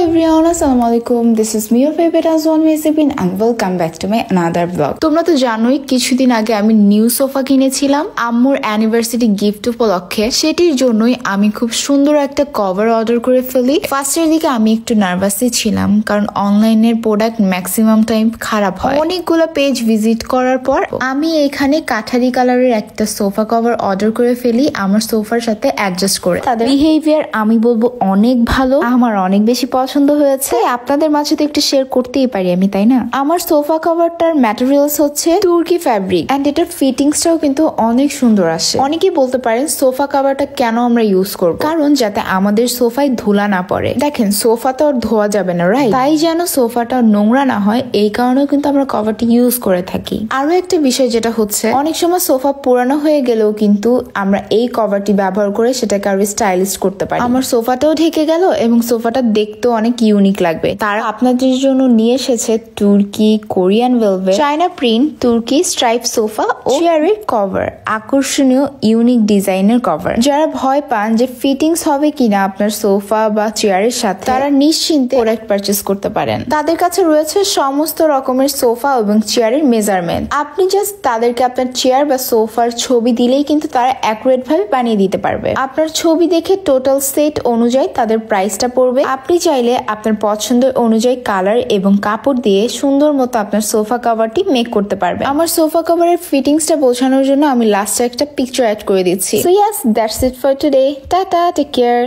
everyone, Assalamualaikum. This is me, your favorite as always, and welcome back to my another vlog. তোমরা তো জানোই কিছুদিন আগে আমি নিউ সোফা কিনেছিলাম আম্মুর অ্যানিভার্সারি গিফট উপলক্ষে। সেটির জন্যই আমি খুব সুন্দর একটা কভার অর্ডার করে ফেলি। ফার্স্টের দিকে আমি একটু নার্ভাসই ছিলাম, কারণ অনলাইনের প্রোডাক্ট ম্যাক্সিমাম টাইম খারাপ হয়। অনেকগুলো পেজ ভিজিট করার পর আমি এখানে কাঠারি কালারের একটা সোফা কভার অর্ডার করে ফেলি আমার সোফার সাথে অ্যাডজাস্ট করে। তাদের বিহেভিয়ার আমি বলবো অনেক ভালো, আমার অনেক বেশি পছন্দ হয়েছে। আপনাদের মাঝে তো একটু শেয়ার করতেই পারি আমি, তাই না? আমার সোফা কভারটার ম্যাটেরিয়ালস হচ্ছে তুর্কি ফ্যাব্রিক এন্ড এটার ফিটিংসটাও কিন্তু অনেক সুন্দর আসে। অনেকেই বলতে পারেন সোফা কভারটা কেন আমরা ইউজ করব, কারণ যাতে আমাদের সোফায় ধুলা না পড়ে। দেখেন সোফা তো আর ধোয়া যাবে না, রাইট? তাই যেন সোফাটা নোংরা না হয় এই কারণেও কিন্তু আমরা কভারটি ইউজ করে থাকি। আরো একটা বিষয় যেটা হচ্ছে, অনেক সময় সোফা পুরানো হয়ে গেলেও কিন্তু আমরা এই কভারটি ব্যবহার করে সেটাকে আরো স্টাইলিশ করতে পারি। আমার সোফাটাও ঢেকে গেল এবং সোফাটা দেখতেও অনেক ইউনিক লাগবে। তারা আপনাদের জন্য নিয়ে এসেছে তুর্কি, কোরিয়ান ভেলভেট, চায়না প্রিন্ট, তুর্কি স্ট্রাইপ সোফা ও চেয়ারের কভার। আকর্ষণীয় ইউনিক ডিজাইনের কভার। যারা ভয় পান যে ফিটিংস হবে কিনা আপনার সোফা বা চেয়ারের সাথে, তারা নিশ্চিন্তে প্রোডাক্ট পারচেজ করতে পারেন। তাদের কাছে রয়েছে সমস্ত রকমের সোফা এবং চেয়ারের মেজারমেন্ট। আপনি জাস্ট তাদেরকে আপনার চেয়ার বা সোফার ছবি দিলেই কিন্তু তারা অ্যাকুরেট ভাবে বানিয়ে দিতে পারবে। আপনার ছবি দেখে টোটাল সেট অনুযায়ী তাদের প্রাইসটা পড়বে। আপনি চাইলে আপনার পছন্দের অনুযায়ী কালার এবং কাপড় দিয়ে সুন্দর মতো আপনার সোফা কভারটি মেক করতে পারবে। আমার সোফা কভারের ফিটিংসটা বোঝানোর জন্য আমি লাস্টে একটা পিকচার অ্যাড করে দিচ্ছি। So yes, that's it for today. Tata, take care.